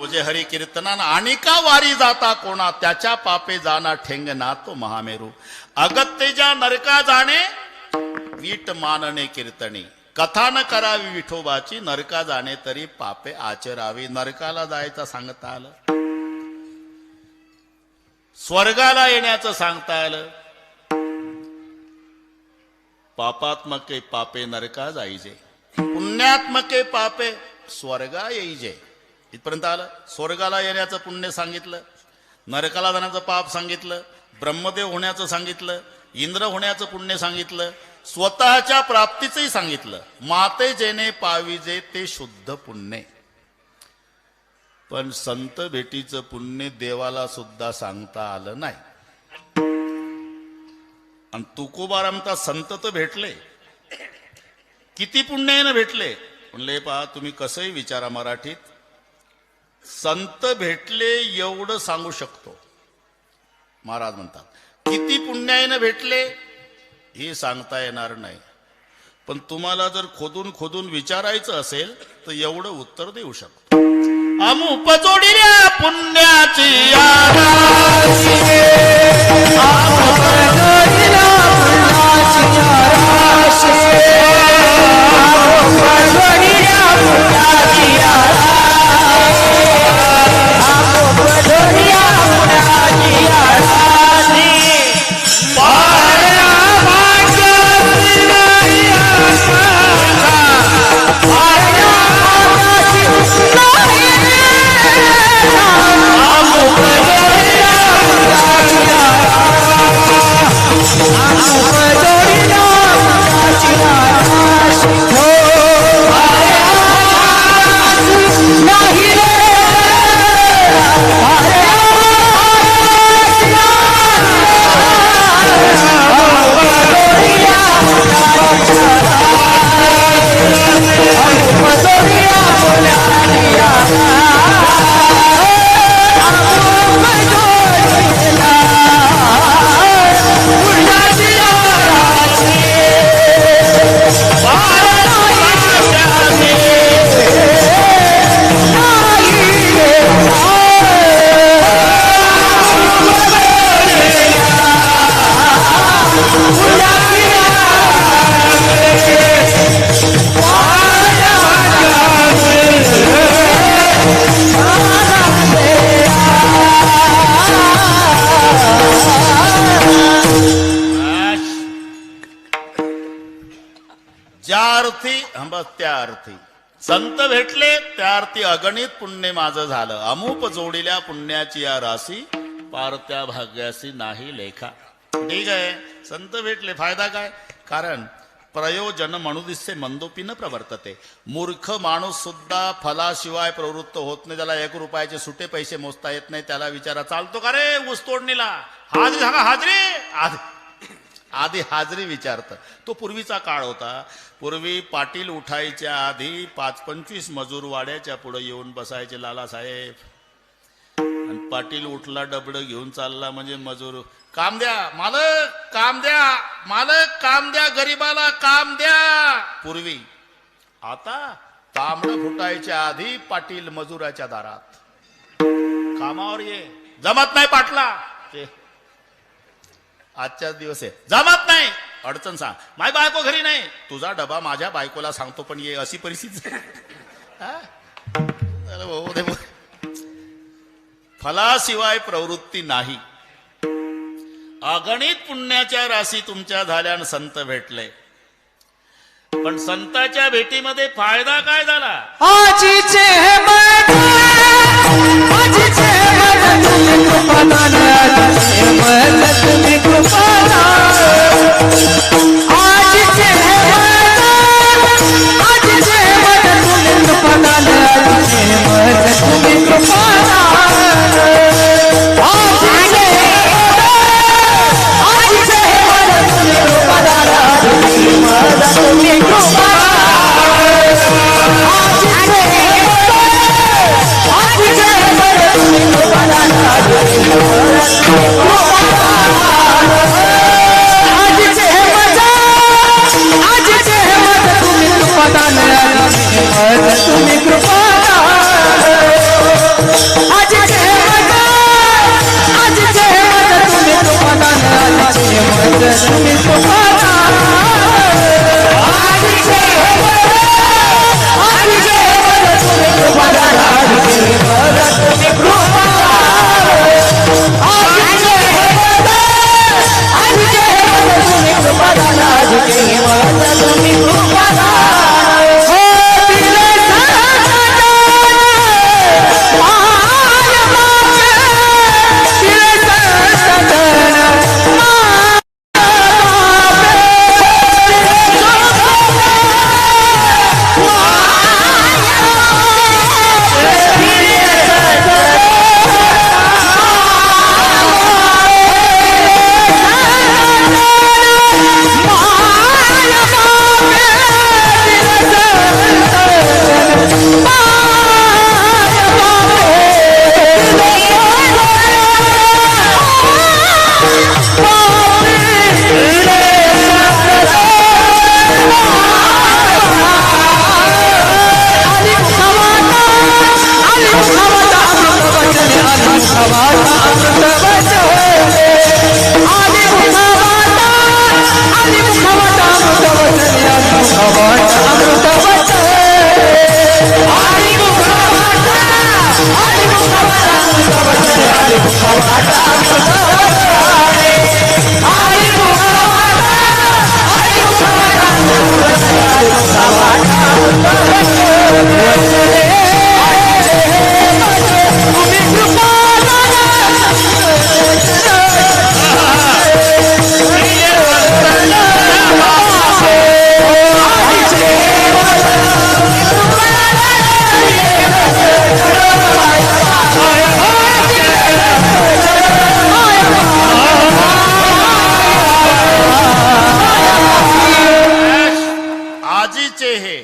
तुझे हरी कीर्तनान आणि का वारी जाता कोणा त्याच्या पापे जाना ठेंगना तो महामेरू अगत्तेच्या नरका जाणे वीट मानणे कीर्तनी कथा न करावी विठोबाची नरका जाणे तरी पापे आचरावी नरकाला जायचं सांगता आलं स्वर्गाला येण्याचं सांगता आलं पापात्मके पापे नरका जाईजे पुण्यात्मके पापे स्वर्गा येईजे इथपर्यंत आलं स्वर्गाला येण्याचं पुण्य सांगितलं नरकाला जाण्याचं पाप सांगितलं ब्रह्मदेव होण्याचं सांगितलं इंद्र होण्याचं पुण्य सांगितलं स्वतःच्या प्राप्तीचंही सांगितलं माते जेने पाविजे ते शुद्ध पुण्य पण संत भेटीचं पुण्य देवाला सुद्धा सांगता आलं नाही आणि तुकोबारामता संत तर भेटले किती पुण्याने भेटले म्हणले पहा तुम्ही कसंही विचारा मराठीत संत भेटले एवढं सांगू शकतो महाराज म्हणतात किती पुण्याने भेटले हे सांगता येणार नाही पण तुम्हाला जर खोदून खोदून विचारायचं असेल तर एवढं उत्तर देऊ शकतो अमुप जोडिल्या पुण्याची त्या अर्थी संत भेटले त्या अर्थी अगणित पुण्य माझं झालं अमुप जोडिल्या पुण्याची या राशी पार त्या भाग्यासी नाही लेखा ठीक आहे संत भेटले फायदा काय कारण प्रयोजन मनुदिसे मंदोपीन प्रवर्तते मूर्ख माणूस सुद्धा फलाशिवाय प्रवृत्त होत नाही त्याला 1 रुपयाचे सुटे पैसे मोजता येत नाही त्याला विचारा चालतो का रे ऊस तोडणीला हाजरी सांगा हाजरी आधी हाजरी विचारतं तो पूर्वीचा काळ होता पूर्वी पाटील उठायच्या आधी 5-25 मजूर वाड्याच्या पुढे येऊन बसायचे लालासाहेब आणि पाटील उठला डबड घेऊन चालला म्हणजे मजूर काम द्या मालक काम द्या मालक काम द्या गरीबाला काम द्या पूर्वी आता तांबड फुटायच्या आधी पाटील मजुराच्या दारात कामावर ये जमत नाही पाटला आजच्याच दिवस आहे जमत नाही अडचण सांग माझी बायको घरी नाही तुझा डबा माझ्या बायकोला सांगतो पण ये अशी परिस्थिती फलाशिवाय प्रवृत्ती नाही अगणित पुण्याच्या राशी तुमच्या झाल्यानं संत भेटले पण संताच्या भेटीमध्ये फायदा काय झाला आजीचे हे,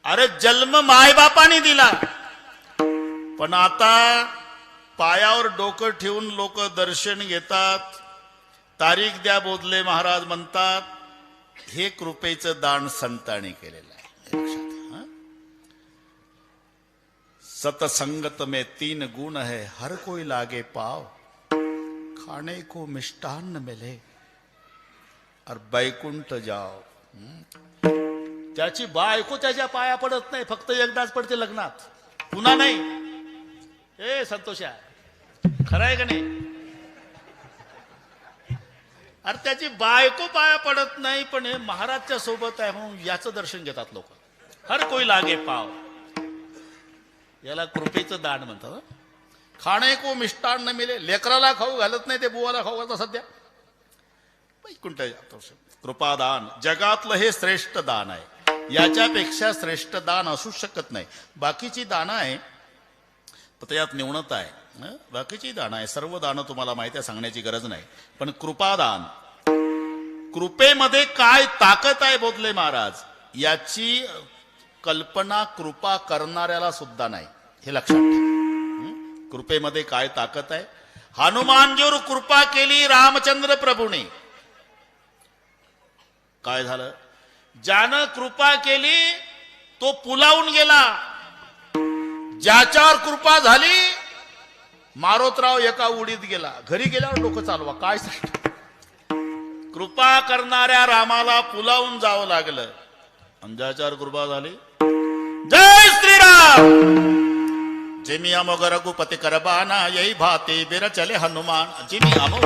अरे जन्म मायबापाने दिला, पण आता पायावर डोकं ठेवून लोक दर्शन घेतात, तारीख द्या बोधले महाराज म्हणतात. हे कृपेचं दान संतांनी केलेलं आहे. हे लक्षात घ्या, हं? सतसंगत में 3 गुण है, हर कोई लागे पाव, खाने को मिष्टान्न मिले और बैकुंठ जाओ. त्याची बायको त्याच्या पाया पडत नाही, फक्त एकदाच पडते लग्नात, पुन्हा नाही. ए संतोषा, खरं आहे का नाही? अरे त्याची बायको पाया पडत नाही, पण हे महाराजच्या सोबत आहे म्हणून याचं दर्शन घेतात लोक. हर कोई लागे पाव, याला कृपेचं दान म्हणतात. खाणे को मिष्टान्न मिले, लेकराला खाऊ घालत नाही ते बुवाला खाऊ घालतात सध्या. वैकुंठ कृपादान जगातलं हे श्रेष्ठ दान आहे. याच्यापेक्षा श्रेष्ठ दान असू शकत नाही. बाकीची दानं आहे पण यात न्यूनता आहे. बाकीची दानं आहे, सर्व दानं तुम्हाला माहिती आहे, सांगण्याची गरज नाही. पण कृपादान, कृपेमध्ये काय ताकद आहे बोधले महाराज, याची कल्पना कृपा करणाऱ्याला सुद्धा नाही. हे लक्षात ठेवा. कृपेमध्ये काय ताकद आहे. हनुमानजीवर कृपा केली रामचंद्र प्रभूने, काय झालं? ज्यानं कृपा केली तो पुलावून गेला. ज्याच्यावर कृपा झाली मारोतराव एका उडीत गेला. घरी गेल्यावर डोकं चालवा, काय सांगतो. कृपा करणाऱ्या रामाला पुलावून जावं लागलं. आणि ज्याच्यावर कृपा झाली, जय श्रीराम. जिमी अमोघ रघुपती करबाना, यही भाते बेर चले हनुमान. जिमी अमोघ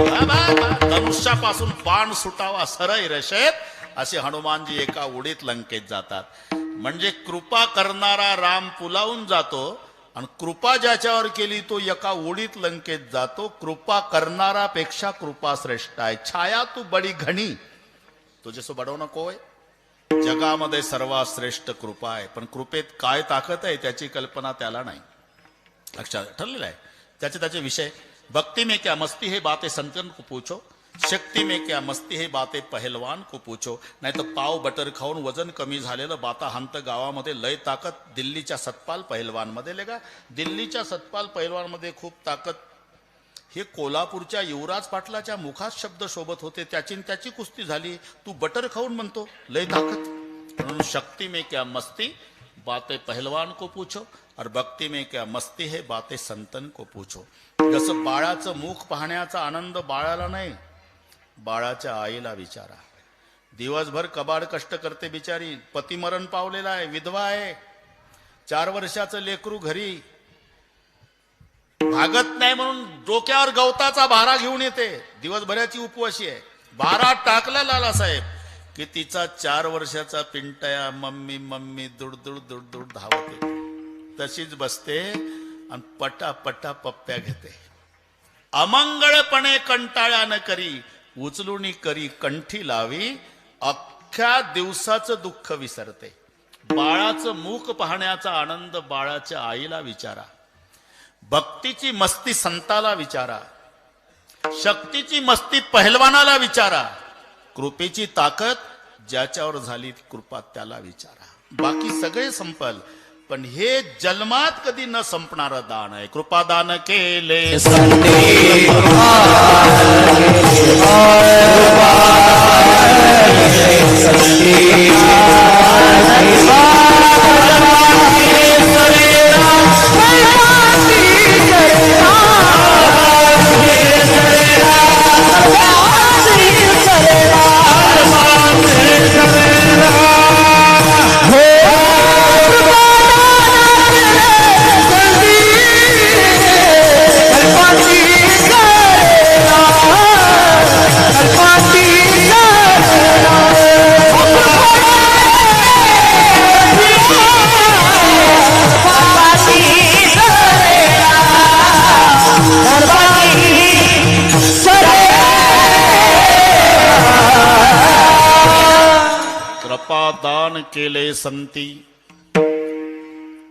धनुष्यापासून बाण सुटावा सरळ रेषेत, असे हनुमानजी एका उडीत लंकेत जातात. म्हणजे कृपा करणारा राम पुलावून जातो आणि कृपा ज्याच्यावर केली तो एका उडीत लंकेत जातो. कृपा करणारा पेक्षा कृपा श्रेष्ठ आहे. छाया तू बडी घणी, तुझे बडवू नको. जगामध्ये सर्वात श्रेष्ठ कृपा आहे, पण कृपेत काय ताकद आहे त्याची कल्पना त्याला नाही. लक्षात ठरलेलं आहे. त्याचे विषय. भक्ति में क्या मस्ती है बातें संतन को पूछो, शक्ती में क्या मस्ती है बातें पहलवान को पूछो. नाही तर पाव बटर खाऊन वजन कमी झालेलं बाता हंत गावामध्ये लय ताकद दिल्लीच्या सतपाल पहिलवान मध्ये. लेगा दिल्लीच्या सतपाल पहिलवान मध्ये खूप ताकद. हे कोल्हापूरच्या युवराज पाटलाच्या मुखात शब्द शोभत होते, त्याची कुस्ती झाली. तू बटर खाऊन म्हणतो लय ताकद. म्हणून शक्ती में क्या मस्ती बातें पहलवान को पूछो और भक्ति में क्या मस्ती है बातें संतन को पूछो. जसं बाळाचं मुख पाहण्याचा आनंद बाळाला नाही, बाळाच्या आईला विचारा. दिवसभर कबाड कष्ट करते बिचारी, पती मरण पावलेला आहे, विधवा आहे, 4 वर्षाचं लेकरू घरी, भागत नाही म्हणून डोक्यावर गवताचा भारा घेऊन येते. दिवसभराची उपवासी आहे. भारा टाकला लालासाहेब की तिचा 4 वर्षाचा पिंटया मम्मी मम्मी दुडदुड दुडदुड धावते. तशीच बसते आणि पटापटा पप्प्या घेते. अमंगळपणे कंटाळ्यानं करी, उचलूनी करी कंठी लावी, अख्ख्या दिवसाचं दुःख विसरते. बाळाचं मुख पाहण्याचा आनंद बाळाच्या आईला विचारा. भक्तीची मस्ती संताला विचारा. शक्तीची मस्ती पहिलवानाला विचारा. कृपेची ताकद ज्याच्यावर झाली कृपा त्याला विचारा. बाकी सगळे संपल, पण हे जन्मात कधी न संपणारं दान आहे. कृपादान केले कृपादान केले संती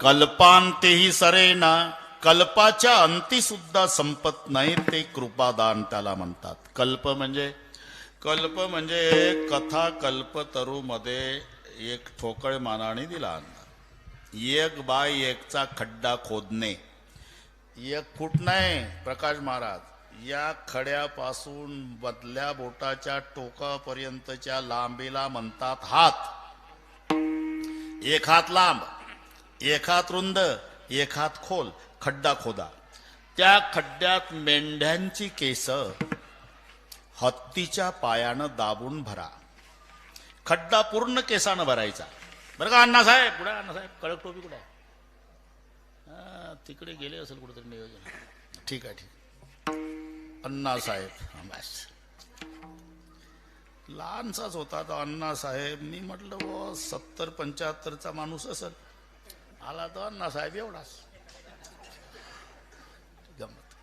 कल्पांतेही सरेना. कल्पाच्या अंती सुद्धा संपत नाही ते कृपादान त्याला म्हणतात. कल्प म्हणजे कथा कल्पतरू मध्ये एक ठोकळ मानाने दिला. एक बाय एकचा खड्डा खोदणे. 1 फूट नाही प्रकाश महाराज, या खड्यापासून बदल्या बोटाच्या टोकापर्यंतच्या लांबीला म्हणतात हात. 1 हात लांब, 1 हात रुंद, 1 हात खोल खड्डा खोदा. त्या खड्ड्यात मेंढ्यांची केस हत्तीच्या पायानं दाबून भरा. खड्डा पूर्ण केसानं भरायचा बरं का. अण्णासाहेब कुठे? अण्णासाहेब कडक टोपी कुठे? तिकडे गेले असेल कुठेतरी नियोजन. ठीक आहे अण्णासाहेब बस. लहानसाच होता तो अण्णासाहेब. मी म्हटलं वो 70-75चा माणूस असेल. आला तो अण्णासाहेब एवढाच. गमत.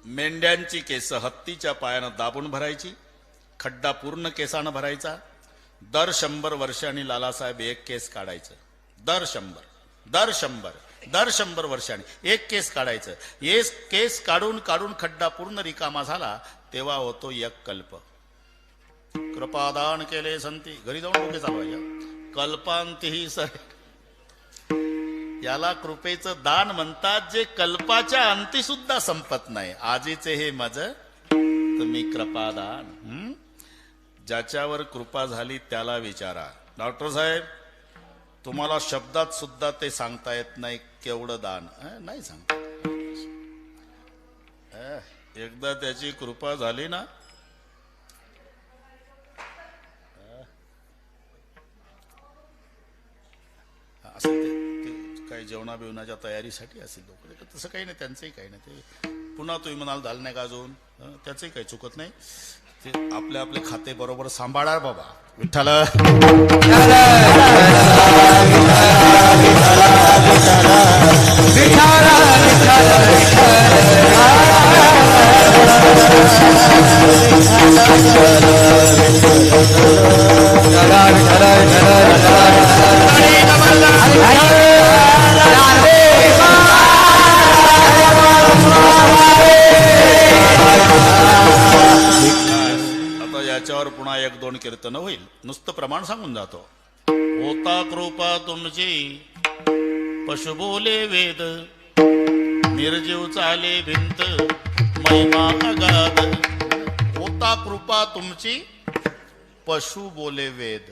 मेंढ्यांची केस हत्तीच्या पायानं दाबून भरायची. खड्डा पूर्ण केसानं भरायचा. दर 100 वर्षांनी लालासाहेब 1 केस काढायचं. दर 100 वर्षांनी 1 केस काढायचं. 1 केस काढून काढून खड्डा पूर्ण रिकामा झाला तेव्हा होतो 1 कल्प. कृपादान केले संती. घरी जाऊन डोके चालवायच्या. कल्पांतीही सरे. याला कृपेचं दान म्हणतात जे कल्पाच्या अंती सुद्धा संपत नाही. आजीचे हे मज तुम्ही कृपादान. ज्याच्यावर कृपा झाली त्याला विचारा. डॉक्टर साहेब तुम्हाला शब्दात सुद्धा ते सांगता येत नाही केवढं दान. नाही सांगता. एकदा त्याची कृपा झाली ना असं ते काही जेवणा बिवणाच्या तयारीसाठी असेल लोक. तसं काही नाही, त्यांचंही काही नाही. ते पुन्हा तुम्ही म्हणाल झालं नाही का अजून, त्याचंही काही चुकत नाही. ते आपले आपले खाते बरोबर सांभाळा बाबा. विठ्ठल याच्यावर पुन्हा 1-2 कीर्तन होईल. नुसतं प्रमाण सांगून जातो. होता कृपा तुमची पशु बोले वेद निर्जीव चाले भिंत महिमा अगाध. होता कृपा तुमची पशु बोले वेद.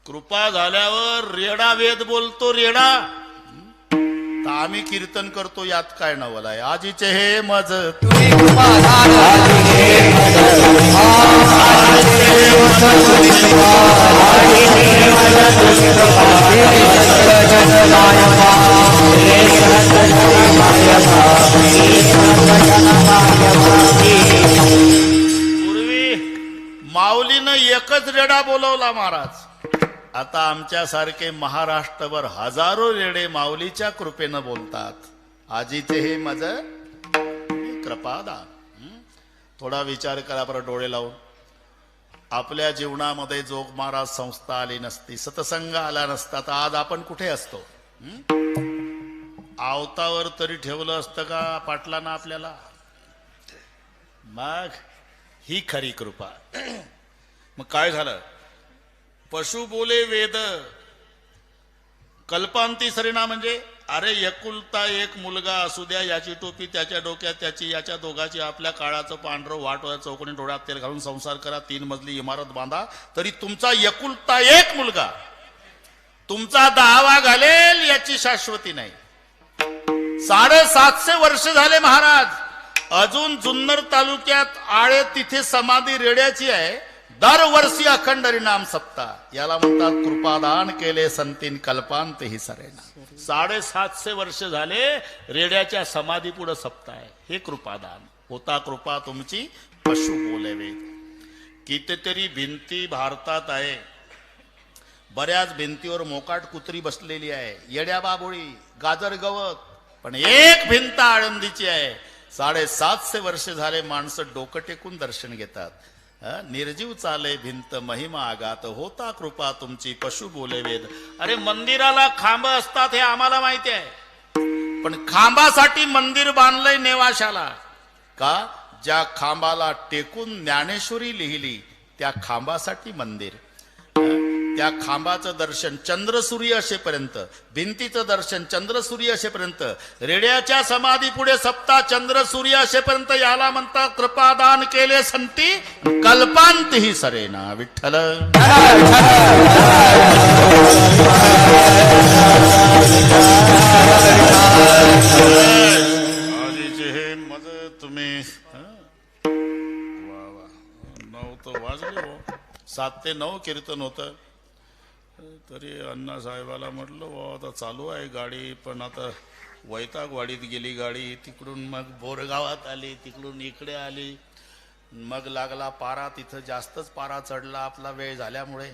कृपा झाल्यावर रेडा वेद बोलतो. रेडा तर आम्ही कीर्तन करतो यात काय नवल आहे. आजीचे हे मज पूर्वी माऊलीनं एकच रेडा बोलवला महाराज. आता आमच्यासारखे महाराष्ट्रभर हजारो रेडे माऊलीच्या कृपेनं बोलतात. आजीचे हे मज कृपादान. थोडा विचार करा बरं डोळे लावून. आपल्या जीवनामध्ये जोग महाराज संस्था आली नसती, सतसंग आला नसता तर आज आपण कुठे असतो? आवतावर तरी ठेवलं असतं का पाटलानं आपल्याला? मग ही खरी कृपा. मग काय झालं? पशु बोले वेद कल्पांती सरेना म्हणजे अरे एकुलता एक मुलगा असू द्या, याची टोपी त्याच्या डोक्यात, त्याची याच्या दोघाची, आपल्या काळाचं पांढरं वाट चौकोनी डोळ्यात तेल घालून संसार करा, 3 मजली इमारत बांधा, तरी तुमचा एकुलता एक मुलगा तुमचा 10वा घालेल याची शाश्वती नाही. 750 वर्ष झाले महाराज. अजून जुन्नर तालुक्यात आळे तिथे समाधी रेड्याची आहे. दरवर्षी अखंड हरिनाम सप्ताह. याला म्हणतात कृपादान केले संतीन कल्पांत ही सरेना. 750 वर्ष झाले रेड्याच्या समाधी पुढे सप्ताह आहे. हे कृपादान. होता कृपा तुमची पशु बोलेवे. कितीतरी भिंती भारतात आहे. बऱ्याच भिंतीवर मोकाट कुत्री बसलेली आहे, येड्या बाबोळी, गाजर गवत. पण एक भिंत आळंदीची आहे. 750 वर्ष झाले माणसं डोकं टेकून दर्शन घेतात. निर्जीव चाले भिंत महिमा आगात होता कृपा तुमची पशु बोले वेद. अरे मंदिराला खांब असतात हे आम्हाला माहिती आहे, पण खांबासाठी मंदिर बांधलंय नेवाशाला का? ज्या खांबाला टेकून ज्ञानेश्वरी लिहिली त्या खांबासाठी मंदिर. त्या खांबाचं दर्शन चंद्रसूर्य असेपर्यंत, भिंतीचं दर्शन चंद्रसूर्य असेपर्यंत, रेड्याच्या समाधी पुढे सप्ता चंद्रसूर्य असेपर्यंत याला म्हणतात कृपादान केले संती कल्पांत ही सरेना विठ्ठल. आजीचे हे मज तुम्ही 9 तर वाजले हो. 7 ते 9 कीर्तन होतं. तरी अण्णासाहेबाला म्हटलं आता चालू आहे गाडी, पण आता वैतागवाडीत गेली गाडी, तिकडून मग बोरगावात आली, तिकडून इकडे आली, मग लागला पारा. तिथं जास्तच पारा चढला आपला वेळ झाल्यामुळे,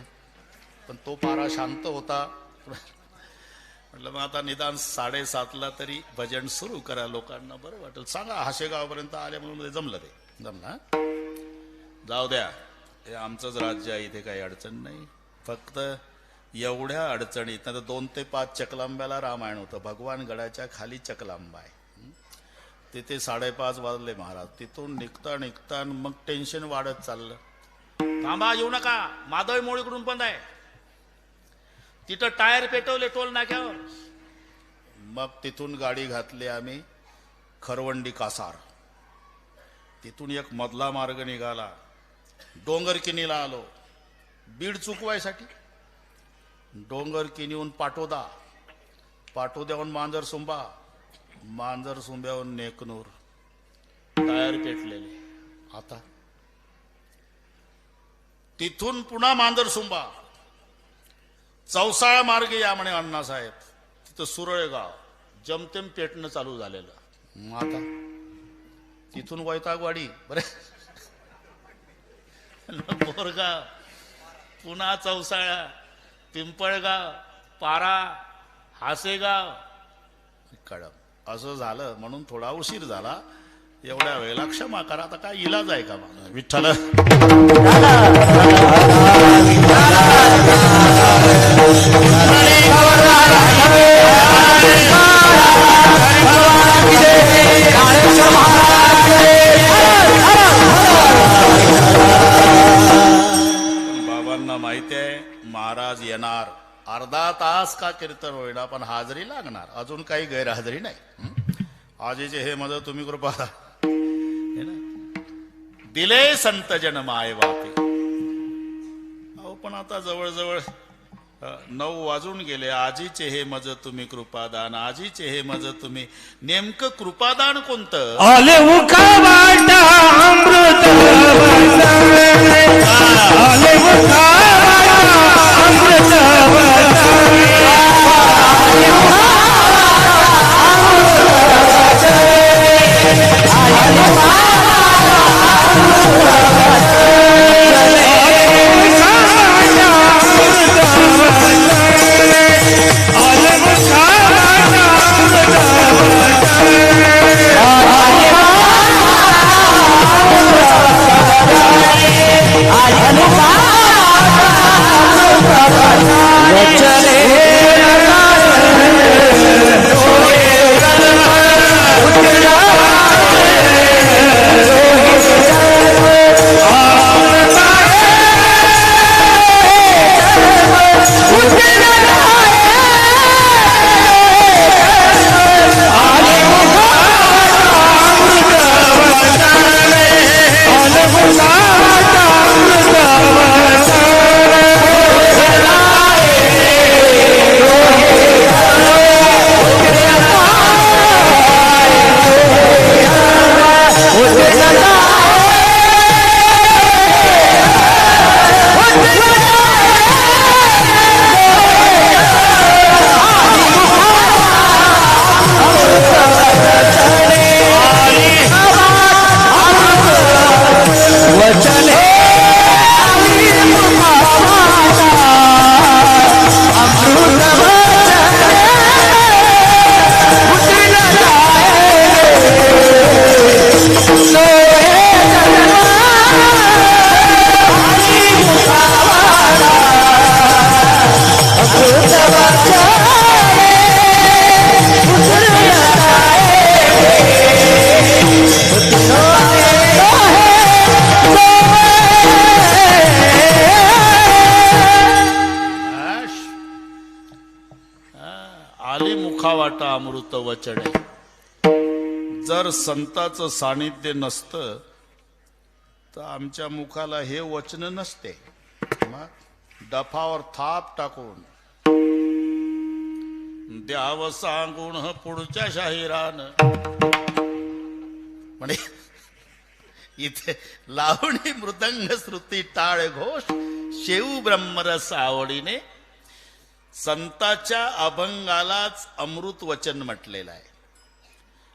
पण तो पारा शांत होता. म्हटलं मग आता निदान 7:30ला तरी भजन सुरू करा, लोकांना बरं वाटेल. सांगा हाशेगावपर्यंत आले म्हणून जमलं, ते जमलं. जाऊ द्या, हे आमचंच राज्य आहे, इथे काही अडचण नाही. फक्त एवढ्या अडचणीत नाही तर 2 ते 5 चकलांब्याला रामायण होतं. भगवान गडाच्या खाली चकलांबा आहे, तिथे 5:30 वाजले महाराज. तिथून निघता निघता मग टेन्शन वाढत चाललं. थांबा, येऊ नका, मादळ मोळीकडून बंद आहे. तिथं टायर पेटवले टोल नाक्यावर. मग तिथून गाडी घातली आम्ही खरवंडी कासार. तिथून एक मधला मार्ग निघाला, डोंगर किनीला आलो बीड चुकवायसाठी. डोंगर किनीहून पाटोदा, पाटोद्याहून मांजरसुंबा, मांजरसुंब्याहून नेकनूर. टायर पेटलेले. आता तिथून पुन्हा मांजरसुंबा, चौसाळा मार्ग या म्हणे अण्णासाहेब. तिथं सुरळगाव जमतेम पेटणं चालू झालेलं. आता तिथून वैतागवाडी, बरे बोरगाव, पुन्हा चौसाळा, पिंपळगाव, पारा, हासेगाव, कडम. असं झालं म्हणून थोडा उशीर झाला. एवढ्या वेळेला क्षमा करा. आता काय इलाज आहे का मला विठ्ठल. बाबांना माहिती आहे महाराज येणार. अर्धा तास का कीर्तन होईना पण हाजरी लागणार. अजून काही गैरहजेरी नाही. आजीचे हे मदत तुम्ही कृपा दिले संत जन माय बापे. अहो पण आता जवळजवळ 9 वाजून गेले. आजीचे हे मज तुम्ही कृपादान, आजीचे हे मज तुम्ही. नेमकं कृपादान कोणतं? आले मुखा वाटा अमृत आले मुखा अमृत आली मुखावाटा अमृत वचने. जर संताचं सानिध्य नसतं तर आमच्या मुखाला हे वचन नसते. मग डफावर थाप टाकून द्यावं सांगून पुढच्या शाहिरानं म्हणे इथे लावणी मृदंग श्रुती टाळ घोष शेऊ ब्रह्मरस आवडीने. संताच्या अभंगालाच अमृत वचन म्हटलेलं आहे.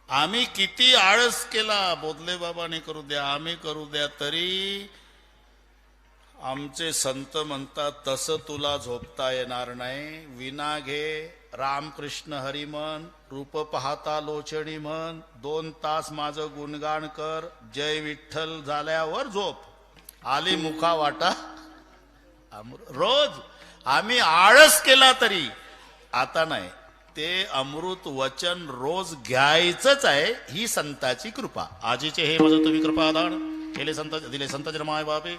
आम्ही किती आळस केला बोधले बाबाने करू द्या आम्ही करू द्या तरी आमचे संत म्हणतात तसं तुला झोपता येणार नाही. विना घे रामकृष्ण हरी म्हण रूप पाहता लोचणी म्हण 2 तास माझं गुणगान कर जय विठ्ठल झाल्यावर झोप. आली मुखा वाटा रोज आम्ही आळस केला तरी आता नाही. ते अमृत वचन रोज घ्यायचंच आहे. ही संताची कृपा. आजीचे हे माझं तुम्ही कृपा दान केले संत दिले संत जन्माय बाबे.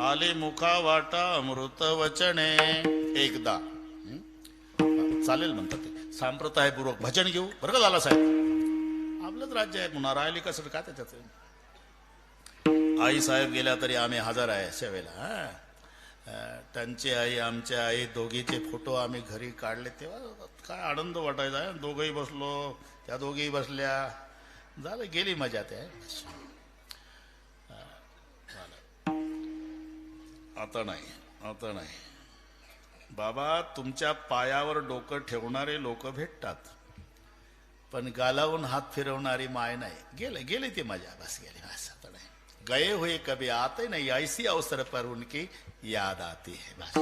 आले मुखा वाटा अमृत वचने. एकदा चालेल म्हणतात ते सांप्रदायपूर्वक भजन घेऊ बरं का झाला साहेब. आपलंच राज्य आहे पुन्हा राहिली कसं का त्याच्यात. आई साहेब गेल्या तरी आम्ही हजर आहे सेवेला. त्यांची आई आमच्या आई दोघीचे फोटो आम्ही घरी काढले तेव्हा काय आनंद वाटायचा. दोघंही बसलो त्या दोघीही बसल्या झालं गेली मजा. त्या आता नाही आता नाही. बाबा तुमच्या पायावर डोकं ठेवणारे लोक भेटतात पण गालावून हात फिरवणारी माय नाही. गेले गेली ती मजा बस गेली. बस आता नाही. गए हुए कभी आते नहीं ऐसी अवसर पर उनकी याद आती है. बस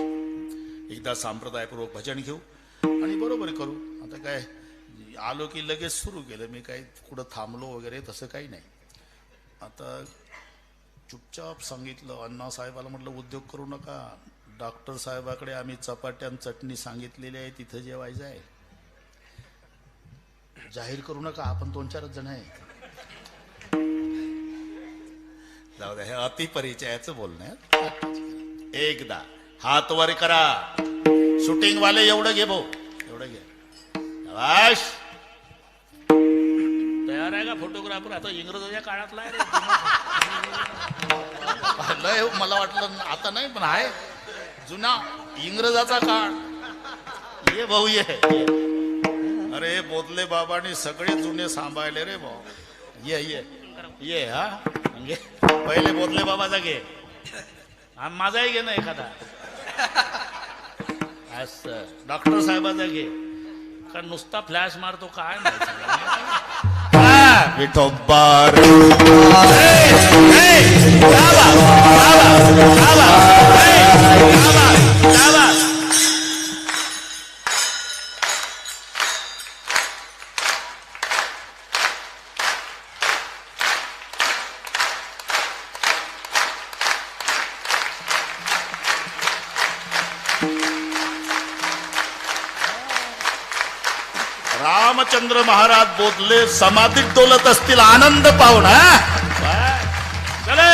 एकदा सांप्रदायपूर्वक भजन घेऊ आणि बरोबर करू. आता काय आलो की लगेच सुरू केलं. मी काही कुठं थांबलो वगैरे तसं काही नाही. आता चुपचाप सांगितलं. अण्णासाहेबाला म्हटलं उद्योग करू नका. डॉक्टर साहेबाकडे आम्ही चपाट्यान चटणी सांगितलेली आहे तिथं जेवायचं आहे. जाहीर करू नका आपण 2-4 जण आहे. जाऊ द्या हे अतिपरिचयाचं बोलणं आहे. एकदा हात वर करा. शूटिंग वाले एवढं घे भाऊ एवढं घे. आवाज तयार आहे का फोटोग्राफर. आता इंग्रजाच्या काळातला आहे रे. मला वाटलं आता नाही पण आहे जुना इंग्रजाचा काळ. ये भाऊ ये. अरे बोधले बाबांनी सगळे जुने सांभाळले रे भाऊ. ये ये ये. हा घे पहिले बोधले बाबाचा घे. माझाही घे ना एखादा. असं डॉक्टर साहेबाचा घे का नुसता फ्लॅश मारतो काय विठोबार. रामचंद्र महाराज बोधले समाधीत डोलत असतील आनंद पाहून. चले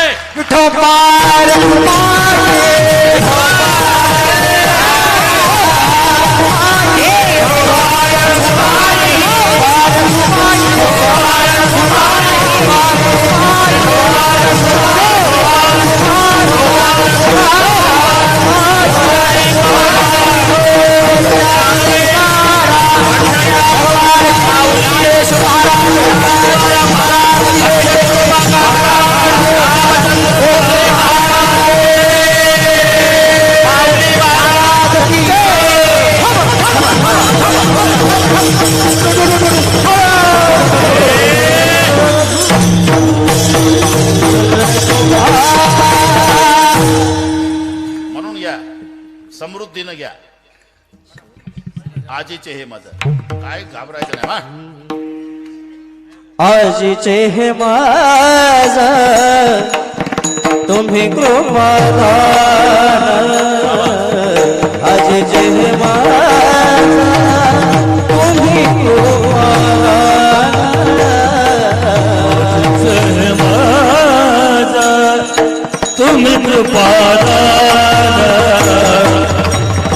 समृद्धीनं घ्या. आजीचे हे माझं काय घाबरायचं नाही. आजीचे हे माझ तुम्ही कृपादान. आजीचे हे माझ तुम्ही कृपादान. आजीचे हे माझ तुम्ही कृपादान.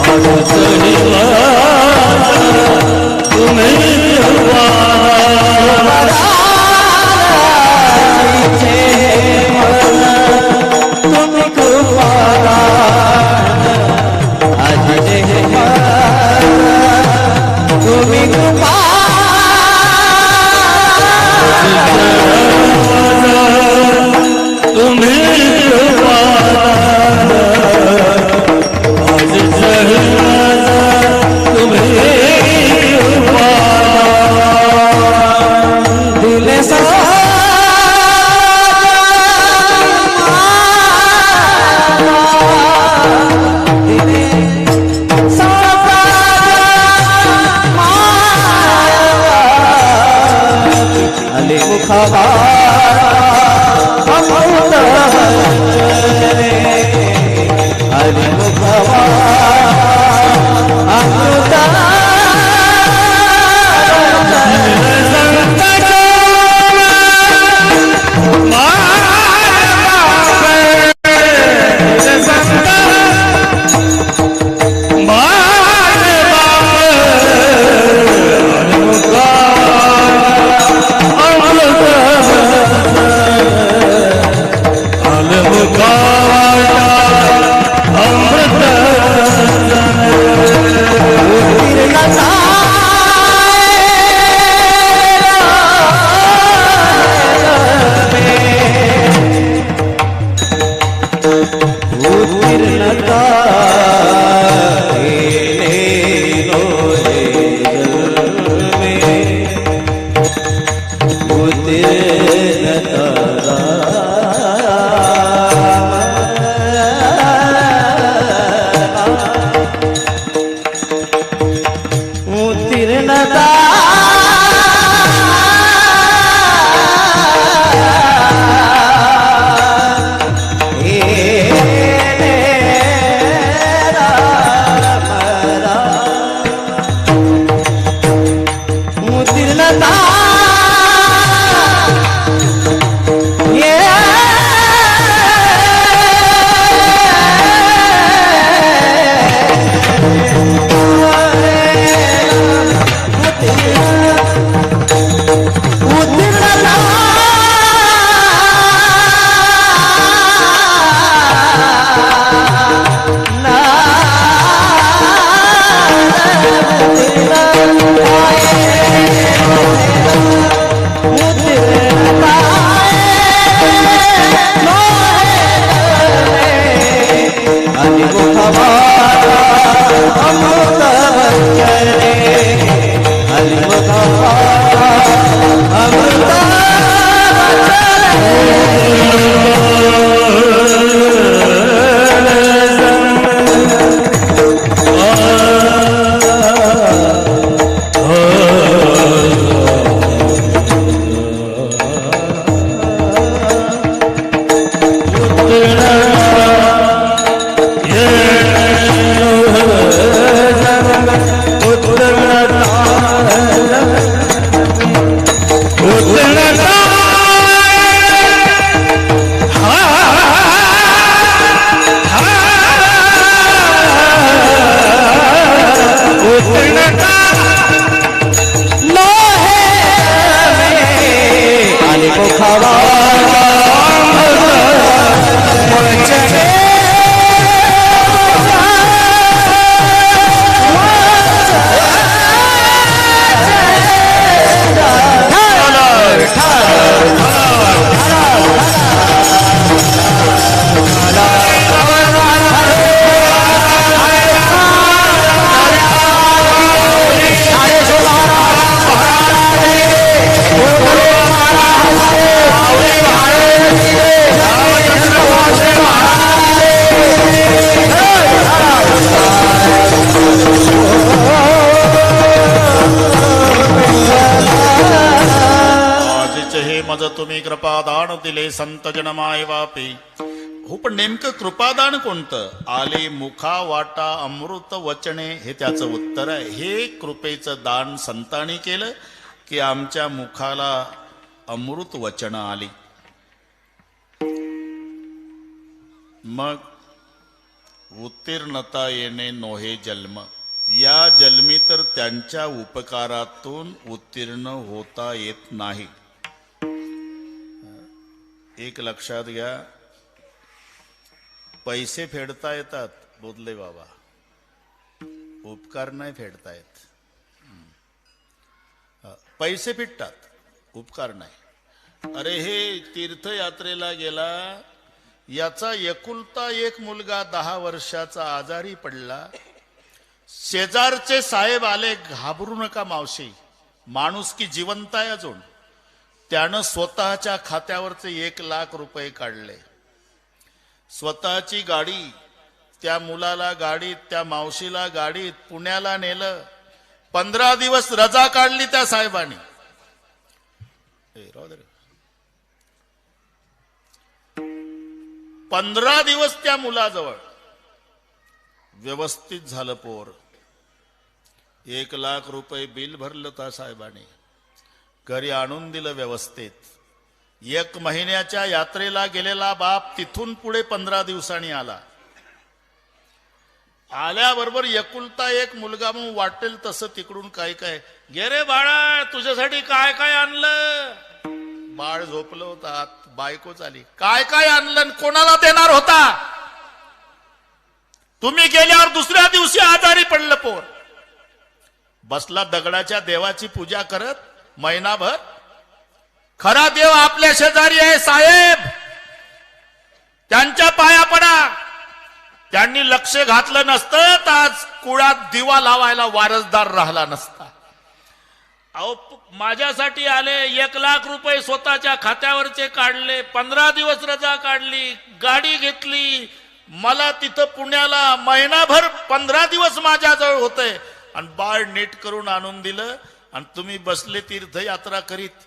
आजीचे हे माझ तुम्ही कृपा तुम्ही कृपादान आज जन्माचा तुम्ही कृपादान दिले आले मुखावा अमृत आले मुखावा अमृत तुम्ही कृपादान दिले संत जनमाय वापे. हो, पण नेमकं कृपादान कोणतं? आले मुखा वाटा अमृत वचने, हे त्याचं उत्तर आहे. हे कृपेचं दान संतांनी केलं की आमच्या मुखाला अमृत वचन आली. मग उत्तीर्णता येणे नोहे जन्म, या जन्मी तर त्यांच्या उपकारातून उत्तीर्ण होता येत नाही. एक लक्षात घ्या, पैसे फेडता येतात बोधले बाबा, उपकार नाही फेडता येत. पैसे फिटतात, उपकार नाही. अरे हे तीर्थयात्रेला गेला, याचा एकुलता एक मुलगा 10 वर्षाचा आजारी पडला. शेजारचे साहेब आले, घाबरू नका मावशी, माणुसकी जिवंत आहे अजून. त्यानं स्वतःच्या खात्यावरचे 1,00,000 रुपये काढले. स्वतःची गाडी, त्या मुलाला गाडीत, त्या मावशीला गाडीत पुण्याला नेलं. 15 दिवस रजा काढली त्या साहेबांनी. राहू दे रे. 15 दिवस त्या मुलाजवळ. व्यवस्थित झालं पोर. 1,00,000 रुपये बिल भरलं त्या साहेबांनी, घरी आणून दिलं व्यवस्थित. 1 महिन्याच्या यात्रेला गेलेला बाप तिथून पुढे 15 दिवसांनी आला. आल्याबरोबर एकुलता एक मुलगा, मग वाटेल तसं तिकडून काय काय, गे रे बाळा तुझ्यासाठी काय काय आणलं. बाळ झोपलं होतं आत, बायकोच आली, काय काय आणलं, कोणाला देणार होता. तुम्ही गेल्यावर दुसऱ्या दिवशी आजारी पडलं पोर. बसला दगडाच्या देवाची पूजा करत महिनाभर. खरा देव आपल्या शेजारी आहे साहेब, त्यांच्या पाया पडा. त्यांनी लक्ष घातलं नसतं तर आज कुळात दिवा लावायला वारसदार राहिला नसता. अहो माझ्यासाठी आले, 1,00,000 रुपये स्वतःच्या खात्यावरचे काढले, 15 दिवस रजा काढली, गाडी घेतली, मला तिथं पुण्याला महिनाभर 15 दिवस माझ्याजवळ होते, आणि बाळ नीट करून आणून दिलं, आणि तुम्ही बसले तीर्थयात्रा करीत.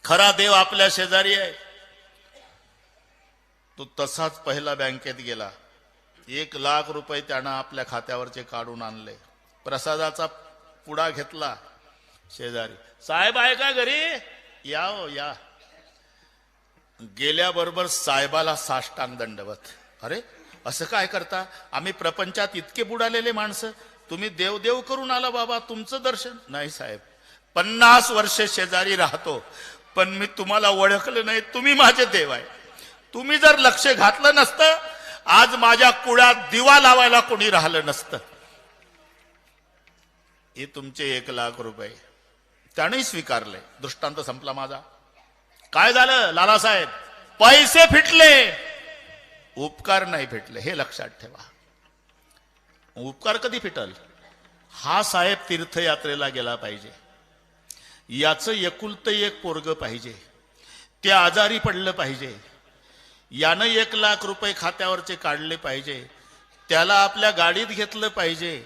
खरा देव आपल्या शेजारी आहे. तो तसाच पहिला बँकेत गेला. 1,00,000 रुपये त्यानं आपल्या खात्यावरचे काढून आणले. प्रसादाचा पुडा घेतला. शेजारी, साहेब आहे का घरी, या हो या. गेल्याबरोबर साहेबाला साष्टांग दंडवत. अरे असं काय करता, आम्ही प्रपंचात इतके बुडालेले माणसं, तुम्ही देव देव करून आला बाबा, तुमचं दर्शन नाही. साहेब 50 वर्ष शेजारी राहतो, पण मी तुम्हाला ओळखलं नाही, तुम्ही माझे देव आहे. तुम्ही जर लक्ष घातलं नसतं, आज माझ्या कुळात दिवा लावायला कोणी राहिलं नसतं. हे तुमचे 1,00,000 रुपये त्याने स्वीकारले. दृष्टांत संपला माझा. काय झालं लालासाहेब, पैसे फिटले, उपकार नाही फिटले. हे लक्षात ठेवा. उपकार कधी फिटल. हा साहेब तीर्थयात्रेला गेला पाहिजे, याचं एकुलतं एक पोरग पाहिजे, ते आजारी पडलं पाहिजे, यानं 1,00,000 रुपये खात्यावरचे काढले पाहिजे, त्याला आपल्या गाडीत घेतलं पाहिजे,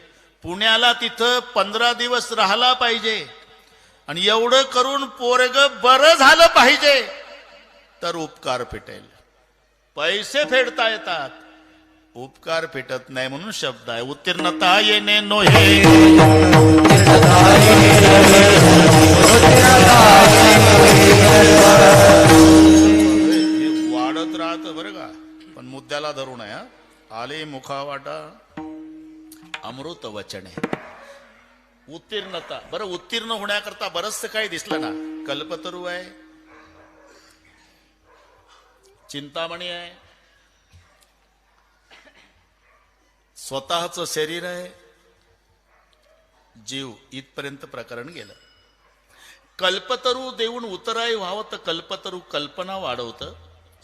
पुण्याला तिथं 15 दिवस राहिला पाहिजे, आणि एवढं करून पोरग बरं झालं पाहिजे, तर उपकार फिटेल. पैसे फेडता येतात, उपकार फिटत नाही. म्हणून शब्द आहे, उत्तीर्णता येणे नोहे. वाढत राहत बरं का, पण मुद्द्याला धरून आहे. आले मुखावाटा अमृत वचने. उत्तीर्णता, बरं उत्तीर्ण होण्याकरता बरंचसं काही दिसलं ना. कल्पतरू आहे, चिंतामणी आहे, स्वतःच शरीर आहे, जीव, इथपर्यंत प्रकरण गेलं. कल्पतरू देऊन उतराई व्हावं तर कल्पतरू कल्पना वाढवतं.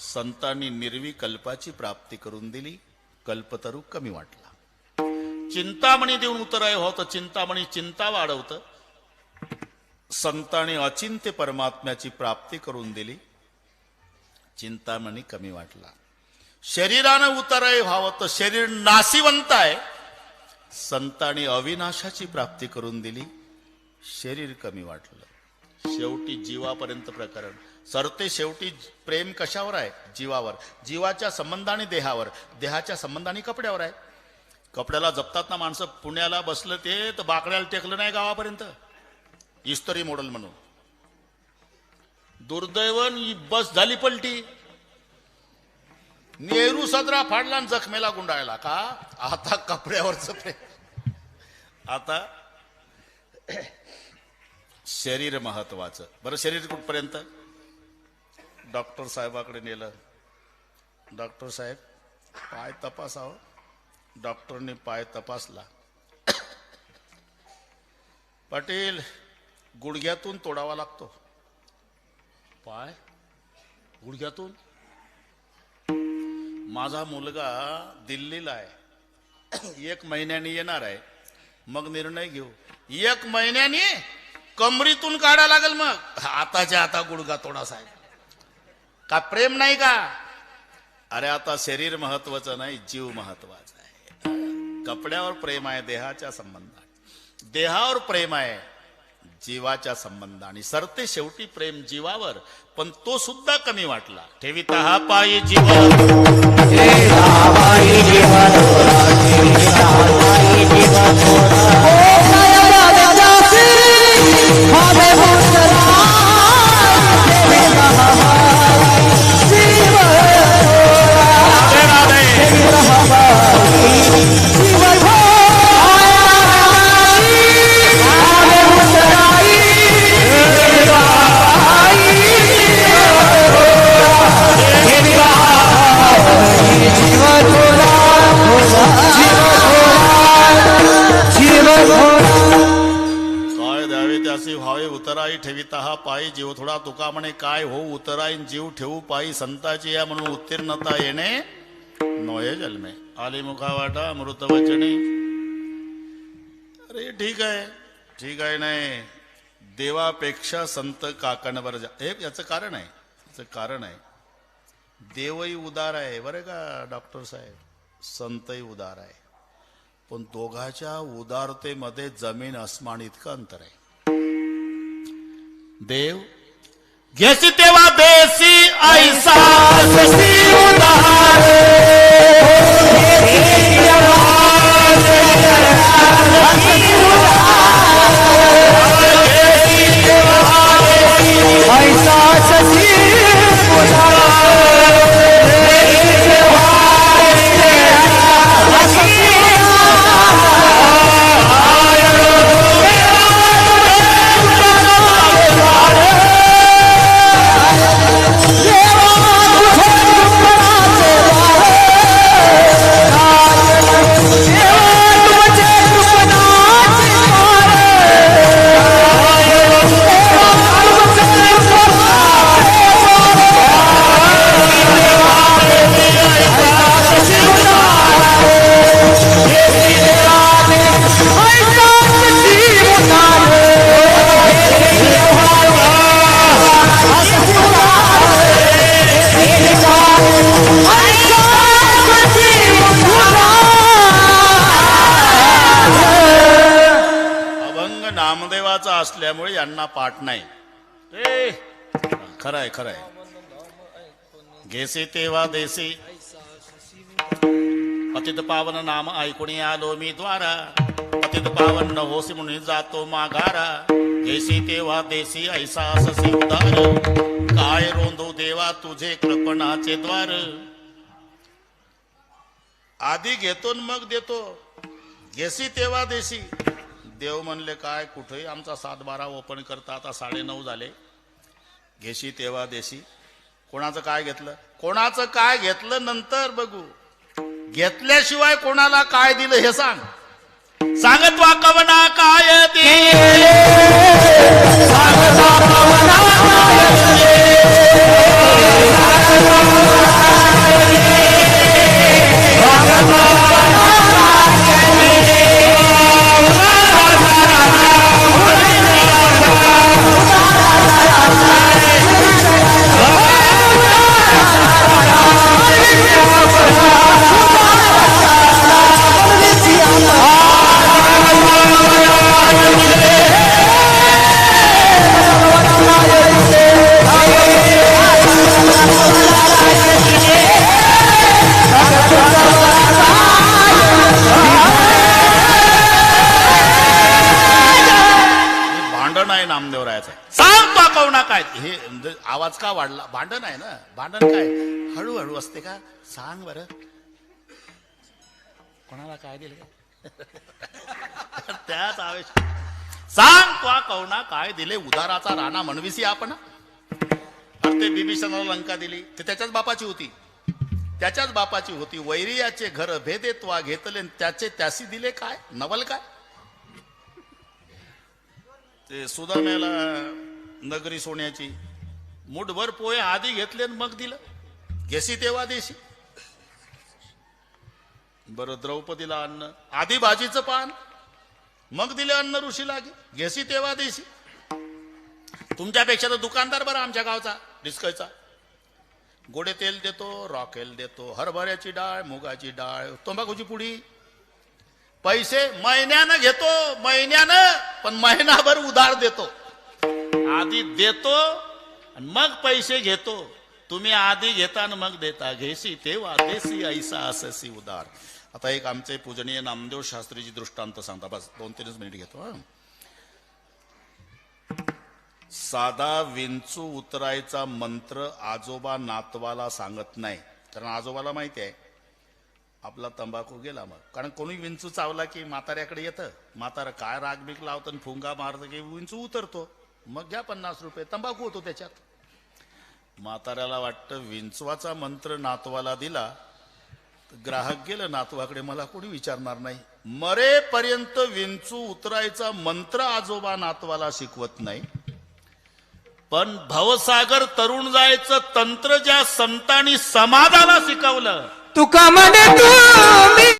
संतांनी निर्विकल्पाची प्राप्ती करून दिली, कल्पतरू कमी वाटला. चिंतामणी देऊन उतराई व्हावं तर चिंतामणी चिंता वाढवतं. संतांनी अचिंत्य परमात्म्याची प्राप्ती करून दिली, चिंतामणी कमी वाटला. शरीरानं उतराई व्हावं तर शरीर नाशिवंत आहे. संतांनी अविनाशाची प्राप्ती करून दिली, शरीर कमी वाटलं. शेवटी जीवापर्यंत प्रकरण सरते. शेवटी प्रेम कशावर आहे, जीवावर. जीवाच्या संबंधाने देहावर, देहाच्या संबंधाने कपड्यावर आहे. कपड्याला जपतात ना माणसं. पुण्याला बसलं ते तर बाकड्याला टेकलं नाही गावापर्यंत, इस्त्री मॉडेल म्हणून. दुर्दैवन बस झाली पलटी, नेहरू सदरा फाडला आणि जखमेला गुंडाळला. का आता कपड्यावरच प्रेम. आता शरीर महत्वाचं. बरं शरीर कुठपर्यंत. डॉक्टर साहेबाकडे नेलं. डॉक्टर साहेब पाय तपासावं. डॉक्टरने पाय तपासला. पाटील गुडघ्यातून तोडावा लागतो. पाय गुडघ्यातून. माझा मुलगा दिल्लीला आहे, 1 महिन्याने येणार आहे, मग निर्णय घेऊ. 1 महिन्याने कमरीतून काढा लागेल, मग आताच्या आता गुडघा तोडा साहेब. का प्रेम नाही का? अरे आता शरीर महत्वाचं नाही, जीव महत्वाचा आहे. कपड्यावर प्रेम आहे देहाच्या संबंधात, देहावर प्रेम आहे जीवाच्या संबंध, आणि सरते शेवटी प्रेम जीवावर. पण तो सुद्धा कमी वाटला. ठेविता हा पायी जीव उतराई ठेविता हा पायी जीव थोडा. तुका म्हणे काय हो उतराईन जीव ठेवू पायी, संताची या म्हणून उत्तीर्णता येणे नोये जन्मे. आली मुखा वाटा अमृत वचने. अरे ठीक आहे, ठीक आहे. नाही, देवापेक्षा संत काकणवर हे याचं कारण आहे, याचं कारण आहे. देवही उदार आहे बरं का डॉक्टर साहेब, संतही उदार आहे. पण दोघाच्या उदारतेमध्ये जमीन अस्मान इतकं अंतर आहे. देव घेसी तेव्हा देसी ऐसा ससी उदार. ऐसा ससी नामदेवाचा असल्यामुळे यांना पाठ नाही. खरंय खरंय. घेसे तेव्हा देसी पतित पावन नाम ऐकून आलो मी द्वारा. पतित पावन न होसी म्हणून जातो माघारा. घेसी तेव्हा देसी ऐसा ससी उदार. काय रोंदो देवा तुझे कृपणाचे द्वार. आधी घेतो मग देतो. घेसी तेव्हा देसी. देव म्हणले काय कुठेही आमचा 7-12 ओपन करता, आता 9:30 झाले. घेशी तेव्हा देशी. कोणाचं काय घेतलं, कोणाचं काय घेतलं नंतर बघू. घेतल्याशिवाय कोणाला काय दिलं हे सांग. सांगत वाकवना काय काय हे आवाज का वाढला? भांडण आहे ना. भांडण काय हळूहळू असते का? सांग बरं कोणाला काय दिलं त्याच आवेश. सांग तो कवना काय दिले. उदाराचा राणा म्हणविसी आपण. ते बिभीषणाला लंका दिली ते त्याच्याच बापाची होती, त्याच्याच बापाची होती. वैरियाचे घर भेदे त्वा घेतले त्याचे त्यासी दिले काय नवल काय. ते सुदाम्याला नगरी सोन्याची मुठभर पोहे आधी घेतले आणि मग दिलं. घेसी तेव्हा देशी. बरं, द्रौपदीला अन्न आधी भाजीचं पान मग दिले अन्न ऋषी लागे. घेसी तेव्हा देशी. तुमच्यापेक्षा तर दुकानदार बरं आमच्या गावचा डिस्कयचा. गोडे तेल देतो, रॉकेल देतो, हरभऱ्याची डाळ, मुगाची डाळ, तंबाखूची पुडी. पैसे महिन्यानं घेतो, महिन्यानं, पण महिनाभर उधार देतो. आधी देतो आणि मग पैसे घेतो. तुम्ही आधी घेता आणि मग देता. घेसी तेव्हा देसी ऐसा अससी उदार. आता एक आमचे पूजनीय नामदेव शास्त्रीची दृष्टांत सांगता. बस 2-3 मिनिट घेतो. साधा विंचू उतरायचा मंत्र आजोबा नातवाला सांगत नाही, कारण आजोबाला माहिती आहे आपला तंबाखू गेला. मग कारण कोणी विंचू चावला की म्हाताऱ्याकडे येतं. म्हातारा काय रागबीक लावतं, फुंगा मारतं की विंचू उतरतो. मग घ्या 50 रुपये, तंबाखू होतो त्याच्यात. म्हाताऱ्याला वाटतं विंचवाचा मंत्र नातवाला दिला, ग्राहक गेलं नातवाकडे, मला कोणी विचारणार नाही. मरेपर्यंत विंचू उतरायचा मंत्र आजोबा नातवाला शिकवत नाही. पण भवसागर तरुण जायचं तंत्र ज्या संतांनी समाजाला शिकवलं, तुका म्हणे तू